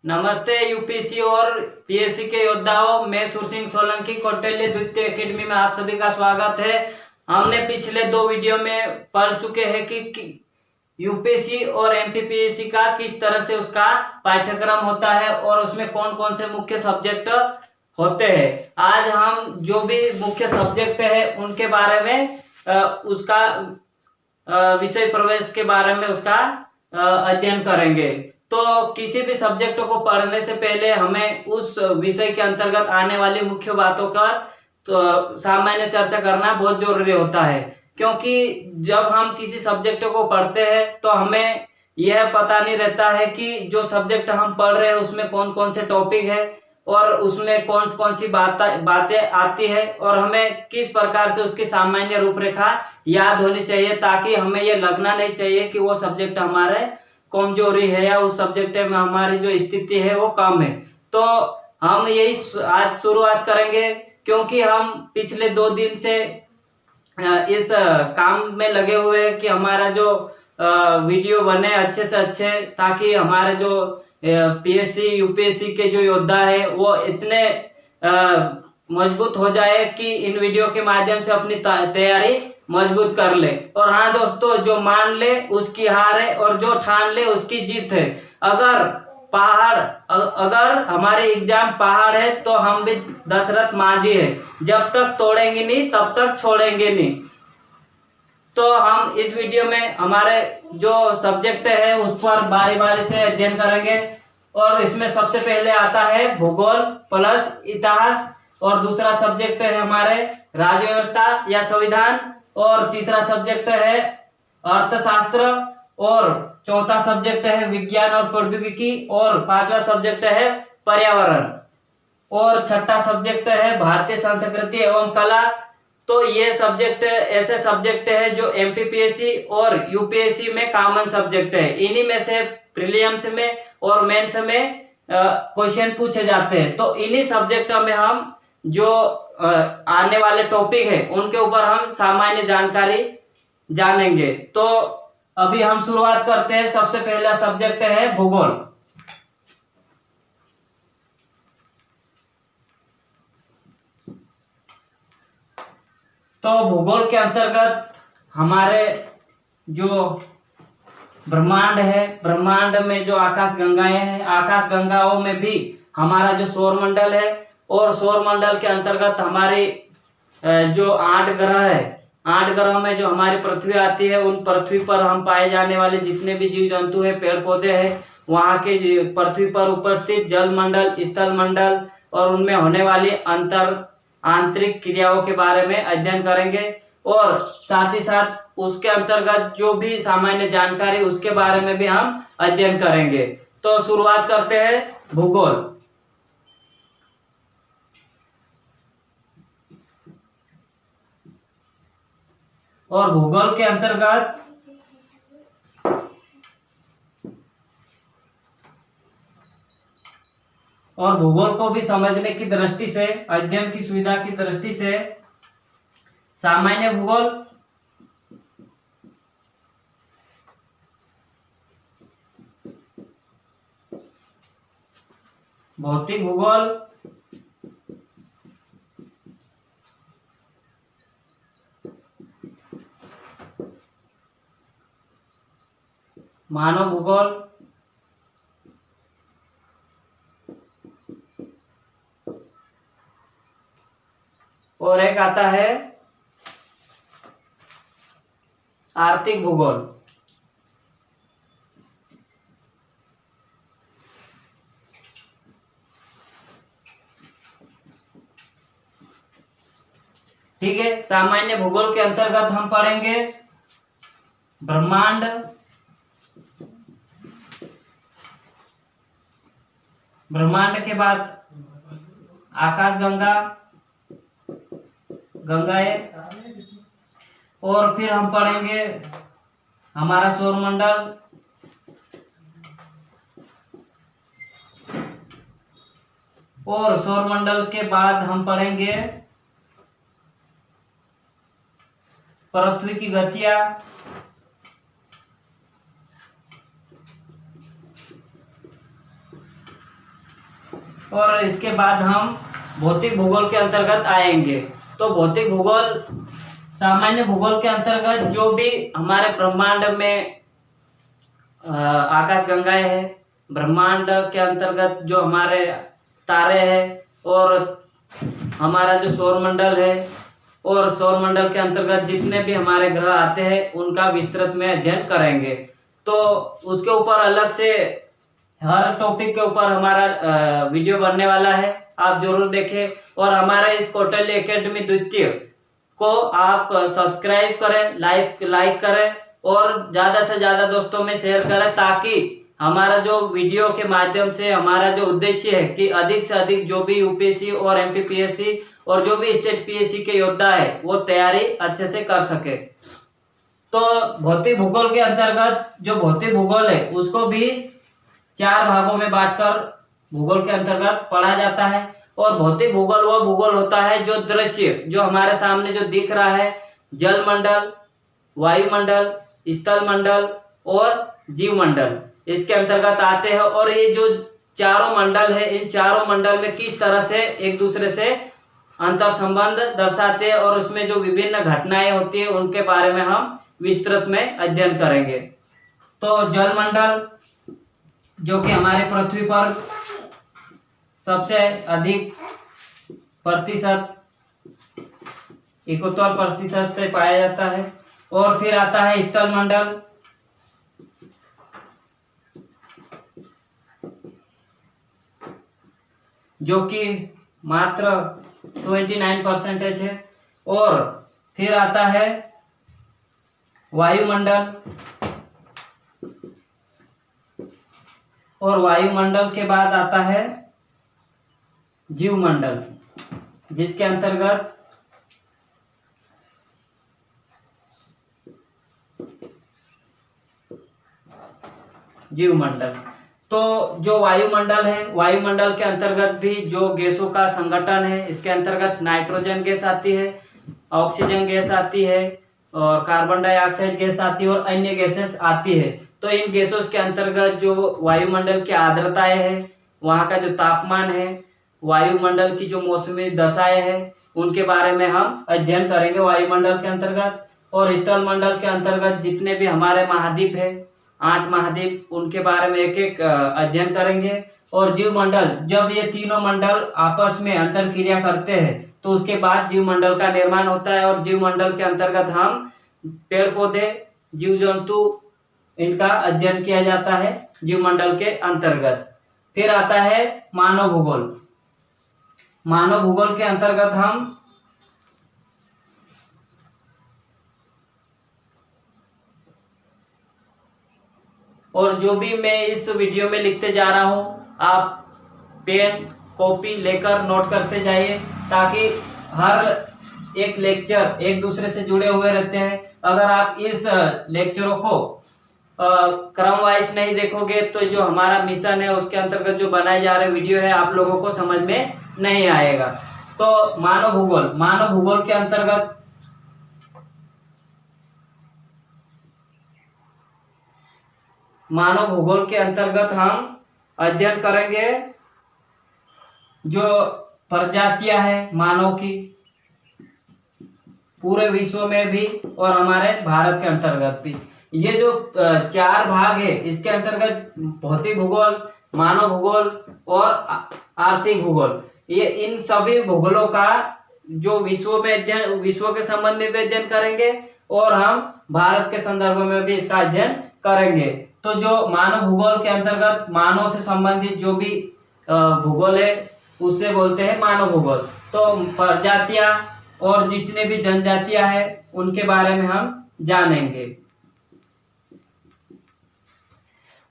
नमस्ते यूपीएससी और पीएससी के योद्धाओं। मैं सुरसिंह सोलंकी कौटिल्य द्वितीय एकेडमी में आप सभी का स्वागत है। हमने पिछले 2 वीडियो में पढ़ चुके हैं कि यूपीएससी और एमपीपीएससी का किस तरह से उसका पाठ्यक्रम होता है और उसमें कौन कौन से मुख्य सब्जेक्ट होते हैं। आज हम जो भी मुख्य सब्जेक्ट है उनके बारे में उसका विषय प्रवेश के बारे में उसका अध्ययन करेंगे। तो किसी भी सब्जेक्ट को पढ़ने से पहले हमें उस विषय के अंतर्गत आने वाली मुख्य बातों का तो सामान्य चर्चा करना बहुत जरूरी होता है, क्योंकि जब हम किसी सब्जेक्ट को पढ़ते हैं तो हमें यह पता नहीं रहता है कि जो सब्जेक्ट हम पढ़ रहे हैं उसमें कौन कौन से टॉपिक है और उसमें कौन कौन सी बातें आती है और हमें किस प्रकार से उसकी सामान्य रूपरेखा याद होनी चाहिए, ताकि हमें यह लगना नहीं चाहिए कि वो सब्जेक्ट हमारे कमजोरी है या उस सब्जेक्ट में हमारी जो स्थिति है वो कम है। तो हम यही आज शुरुआत करेंगे, क्योंकि हम पिछले 2 दिन से इस काम में लगे हुए हैं कि हमारा जो वीडियो बने अच्छे से अच्छे, ताकि हमारे जो पीएससी यूपीएससी के जो योद्धा है वो इतने मजबूत हो जाए कि इन वीडियो के माध्यम से अपनी तैयारी मजबूत कर ले। और हाँ दोस्तों, जो मान ले उसकी हार है और जो ठान ले उसकी जीत है। अगर हमारे एग्जाम पहाड़ है तो हम भी दशरथ माझी है, जब तक तोड़ेंगे नहीं तब तक छोड़ेंगे नहीं। तो हम इस वीडियो में हमारे जो सब्जेक्ट है उस पर बारी बारी से अध्ययन करेंगे। और इसमें सबसे पहले आता है भूगोल प्लस इतिहास, और दूसरा सब्जेक्ट है हमारे राज्य व्यवस्था या संविधान, और तीसरा सब्जेक्ट है अर्थशास्त्र, और चौथा सब्जेक्ट है विज्ञान और प्रौद्योगिकी, और पांचवा सब्जेक्ट है पर्यावरण, और छठा सब्जेक्ट है भारतीय संस्कृति एवं कला। तो ये सब्जेक्ट ऐसे सब्जेक्ट है जो एमपीपीएससी और यूपीएससी में कॉमन सब्जेक्ट है। इन्हीं में से प्रीलिम्स में और मेंस में क्वेश्चन पूछे जाते हैं। तो इन्हीं सब्जेक्ट में हम जो आने वाले टॉपिक है उनके ऊपर हम सामान्य जानकारी जानेंगे। तो अभी हम शुरुआत करते हैं। सबसे पहला सब्जेक्ट है भूगोल। तो भूगोल के अंतर्गत हमारे जो ब्रह्मांड है, ब्रह्मांड में जो आकाश गंगाएं हैं, आकाश गंगाओं में भी हमारा जो सौरमंडल है, और सौरमंडल के अंतर्गत हमारी जो 8 ग्रह है, 8 ग्रह में जो हमारी पृथ्वी आती है, उन पृथ्वी पर हम पाए जाने वाले जितने भी जीव जंतु है, पेड़ पौधे हैं, वहाँ के पृथ्वी पर उपस्थित जल मंडल, स्थल मंडल और उनमें होने वाली आंतरिक क्रियाओं के बारे में अध्ययन करेंगे। और साथ ही साथ उसके अंतर्गत जो भी सामान्य जानकारी उसके बारे में भी हम अध्ययन करेंगे। तो शुरुआत करते हैं भूगोल। और भूगोल के अंतर्गत और भूगोल को भी समझने की दृष्टि से, अध्ययन की सुविधा की दृष्टि से सामान्य भूगोल, भौतिक भूगोल, मानव भूगोल, और एक आता है आर्थिक भूगोल। ठीक है, सामान्य भूगोल के अंतर्गत हम पढ़ेंगे ब्रह्मांड, ब्रह्मांड के बाद आकाश गंगाएं, और फिर हम पढ़ेंगे हमारा सौरमंडल, और सौरमंडल के बाद हम पढ़ेंगे पृथ्वी की गतियां, और इसके बाद हम भौतिक भूगोल के अंतर्गत आएंगे। तो भौतिक भूगोल, सामान्य भूगोल के अंतर्गत जो भी हमारे ब्रह्मांड में आकाश गंगाएं है, ब्रह्मांड के अंतर्गत जो हमारे तारे हैं और हमारा जो सौरमंडल है, और सौरमंडल के अंतर्गत जितने भी हमारे ग्रह आते हैं उनका विस्तृत में अध्ययन करेंगे। तो उसके ऊपर अलग से हर टॉपिक के ऊपर हमारा वीडियो बनने वाला है, आप जरूर देखें। और हमारे इस कौटिल्य एकेडमी द्वितीय को आप सब्सक्राइब करें, लाइक करें और ज़्यादा से ज़्यादा दोस्तों में शेयर करें, ताकि हमारा जो वीडियो के माध्यम से हमारा जो उद्देश्य है कि अधिक से अधिक जो भी यूपीएससी और एमपीपीएससी और जो भी स्टेट पीएससी के योद्धा है वो तैयारी अच्छे से कर सके। तो भौतिक भूगोल के अंतर्गत जो भौतिक भूगोल है उसको भी 4 भागों में बांटकर भूगोल के अंतर्गत पढ़ा जाता है। और भौतिक भूगोल वो भूगोल होता है जो दृश्य, जो हमारे सामने जो दिख रहा है, जल मंडल, वायुमंडल, स्थल मंडल और जीव मंडल इसके अंतर्गत आते हैं। और ये जो चारों मंडल है, इन चारों मंडल में किस तरह से एक दूसरे से अंतर संबंध दर्शाते हैं और उसमें जो विभिन्न घटनाएं होती है उनके बारे में हम विस्तृत में अध्ययन करेंगे। तो जल मंडल जो कि हमारे पृथ्वी पर सबसे अधिक प्रतिशत 71% से पाया जाता है। और फिर आता है स्थल मंडल, जो कि मात्र 29% है। और फिर आता है वायुमंडल, और वायुमंडल के बाद आता है जीवमंडल, जिसके अंतर्गत जीवमंडल। तो जो वायुमंडल है, वायुमंडल के अंतर्गत भी जो गैसों का संगठन है, इसके अंतर्गत नाइट्रोजन गैस आती है, ऑक्सीजन गैस आती है और कार्बन डाइऑक्साइड गैस आती है और अन्य गैसेस आती है। तो इन गैसों के अंतर्गत जो वायुमंडल की आर्द्रताएं है, वहाँ का जो तापमान है, वायुमंडल की जो मौसमी दशाएं है, उनके बारे में हम अध्ययन करेंगे वायुमंडल के अंतर्गत। और स्थल मंडल के अंतर्गत जितने भी हमारे महाद्वीप है, 8 महाद्वीप, उनके बारे में एक एक अध्ययन करेंगे। और जीव मंडल, जब ये तीनों मंडल आपस में अंतर क्रिया करते हैं तो उसके बाद जीव मंडल का निर्माण होता है। और जीव मंडल के अंतर्गत हम पेड़ पौधे, जीव जंतु, इनका अध्ययन किया जाता है जीव मंडल के अंतर्गत। फिर आता है मानव भूगोल। मानव भूगोल के अंतर्गत हम और जो भी मैं इस वीडियो में लिखते जा रहा हूं, आप पेन कॉपी लेकर नोट करते जाइए, ताकि हर एक लेक्चर एक दूसरे से जुड़े हुए रहते हैं। अगर आप इस लेक्चरों को क्रम वाइज नहीं देखोगे तो जो हमारा मिशन है उसके अंतर्गत जो बनाए जा रहे वीडियो है आप लोगों को समझ में नहीं आएगा। तो मानव भूगोल, मानव भूगोल के अंतर्गत हम अध्ययन करेंगे जो प्रजातियां हैं मानव की, पूरे विश्व में भी और हमारे भारत के अंतर्गत भी। ये जो 4 भाग है, इसके अंतर्गत भौतिक भूगोल, मानव भूगोल और आर्थिक भूगोल, ये इन सभी भूगोलों का जो विश्व में अध्ययन, विश्व के संबंध में भी अध्ययन करेंगे और हम भारत के संदर्भ में भी इसका अध्ययन करेंगे। तो जो मानव भूगोल के अंतर्गत मानव से संबंधित जो भी भूगोल है उससे बोलते हैं मानव भूगोल। तो प्रजातियां और जितने भी जनजातियां हैं उनके बारे में हम जानेंगे।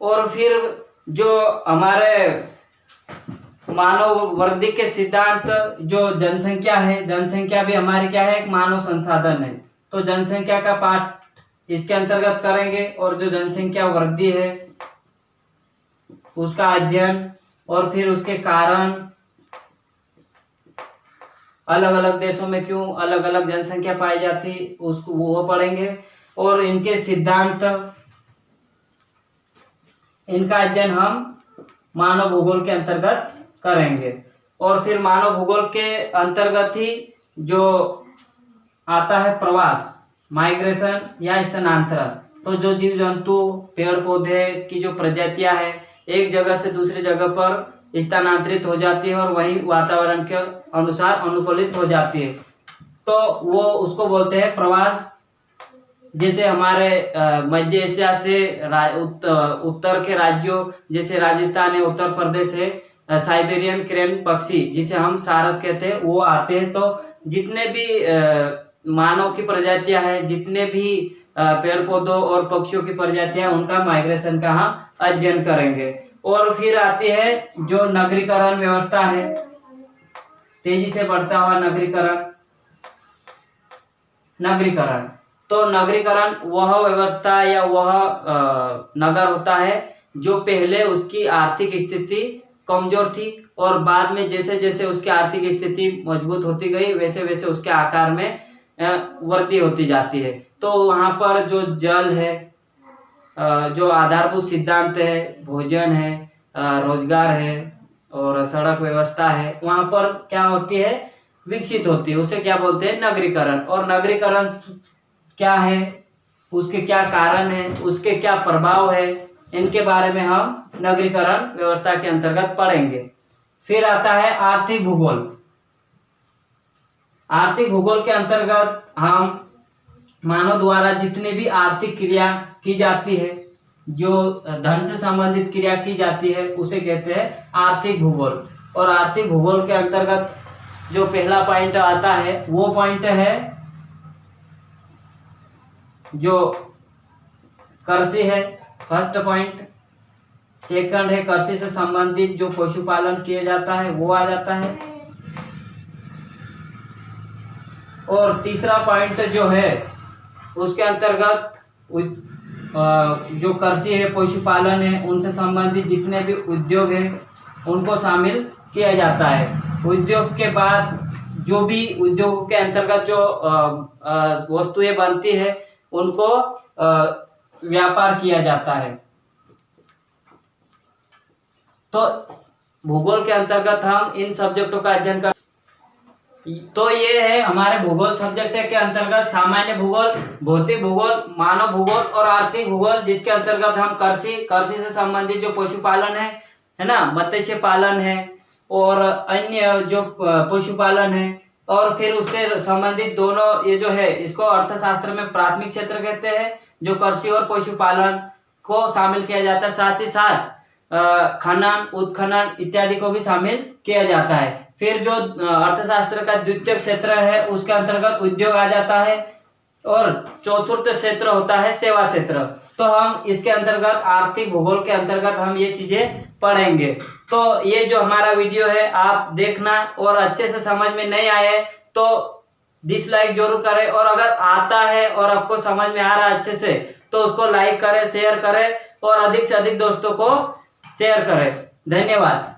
और फिर जो हमारे मानव वृद्धि के सिद्धांत, जो जनसंख्या है, जनसंख्या भी हमारी क्या है, एक मानव संसाधन है। तो जनसंख्या का पाठ इसके अंतर्गत करेंगे और जो जनसंख्या वृद्धि है उसका अध्ययन और फिर उसके कारण, अलग अलग देशों में क्यों अलग अलग जनसंख्या पाई जाती उसको वो पढ़ेंगे। और इनके सिद्धांत, इनका अध्ययन हम मानव भूगोल के अंतर्गत करेंगे। और फिर मानव भूगोल के अंतर्गत ही जो आता है प्रवास, माइग्रेशन या स्थानांतरण। तो जो जीव जंतु, पेड़ पौधे की जो प्रजातियां है एक जगह से दूसरी जगह पर स्थानांतरित हो जाती है और वही वातावरण के अनुसार अनुकूलित हो जाती है, तो वो उसको बोलते हैं प्रवास। जैसे हमारे मध्य एशिया से उत्तर के राज्यों जैसे राजस्थान है, उत्तर प्रदेश है, साइबेरियन क्रेन पक्षी जिसे हम सारस कहते हैं वो आते हैं। तो जितने भी मानव की प्रजातियां हैं, जितने भी पेड़ पौधों और पक्षियों की प्रजातियां, उनका माइग्रेशन का हम अध्ययन करेंगे। और फिर आती है जो नगरीकरण व्यवस्था है, तेजी से बढ़ता हुआ नगरीकरण। तो नगरीकरण वह व्यवस्था या वह नगर होता है जो पहले उसकी आर्थिक स्थिति कमजोर थी और बाद में जैसे जैसे उसकी आर्थिक स्थिति मजबूत होती गई वैसे वैसे उसके आकार में वृद्धि होती जाती है। तो वहाँ पर जो जल है, जो आधारभूत सिद्धांत है, भोजन है, रोजगार है और सड़क व्यवस्था है, वहाँ पर क्या होती है, विकसित होती है। उसे क्या बोलते हैं, नगरीकरण। और नगरीकरण क्या है, उसके क्या कारण है, उसके क्या प्रभाव है, इनके बारे में हम नगरीकरण व्यवस्था के अंतर्गत पढ़ेंगे। फिर आता है आर्थिक भूगोल। आर्थिक भूगोल के अंतर्गत हम मानव द्वारा जितने भी आर्थिक क्रिया की जाती है, जो धन से संबंधित क्रिया की जाती है, उसे कहते हैं आर्थिक भूगोल। और आर्थिक भूगोल के अंतर्गत जो पहला पॉइंट आता है वो पॉइंट है जो कृषि है, फर्स्ट पॉइंट। सेकंड है कृषि से संबंधित जो पशुपालन किया जाता है वो आ जाता है। और तीसरा पॉइंट जो है उसके अंतर्गत जो कृषि है, पशुपालन है, उनसे संबंधित जितने भी उद्योग हैं उनको शामिल किया जाता है। उद्योग के बाद जो भी उद्योग के अंतर्गत जो वस्तुएं बनती है उनको व्यापार किया जाता है। तो भूगोल के अंतर्गत हम इन सब्जेक्टों का अध्ययन कर। तो ये है हमारे भूगोल सब्जेक्ट के अंतर्गत सामान्य भूगोल, भौतिक भूगोल, मानव भूगोल और आर्थिक भूगोल, जिसके अंतर्गत हम कृषि से संबंधित जो पशुपालन है ना, मत्स्य पालन है और अन्य जो पशुपालन है, और फिर उससे संबंधित दोनों ये जो है इसको अर्थशास्त्र में प्राथमिक क्षेत्र कहते हैं, जो कृषि और पशुपालन को शामिल किया जाता है। साथ ही साथ खनन, उत्खनन इत्यादि को भी शामिल किया जाता है। फिर जो अर्थशास्त्र का द्वितीय क्षेत्र है उसके अंतर्गत उद्योग आ जाता है और चतुर्थ क्षेत्र होता है सेवा क्षेत्र। तो हम इसके अंतर्गत आर्थिक भूगोल के अंतर्गत हम ये चीजें पढ़ेंगे। तो ये जो हमारा वीडियो है आप देखना, और अच्छे से समझ में नहीं आए तो डिसलाइक जरूर करें, और अगर आता है और आपको समझ में आ रहा है अच्छे से तो उसको लाइक करें, शेयर करें और अधिक से अधिक दोस्तों को शेयर करें। धन्यवाद।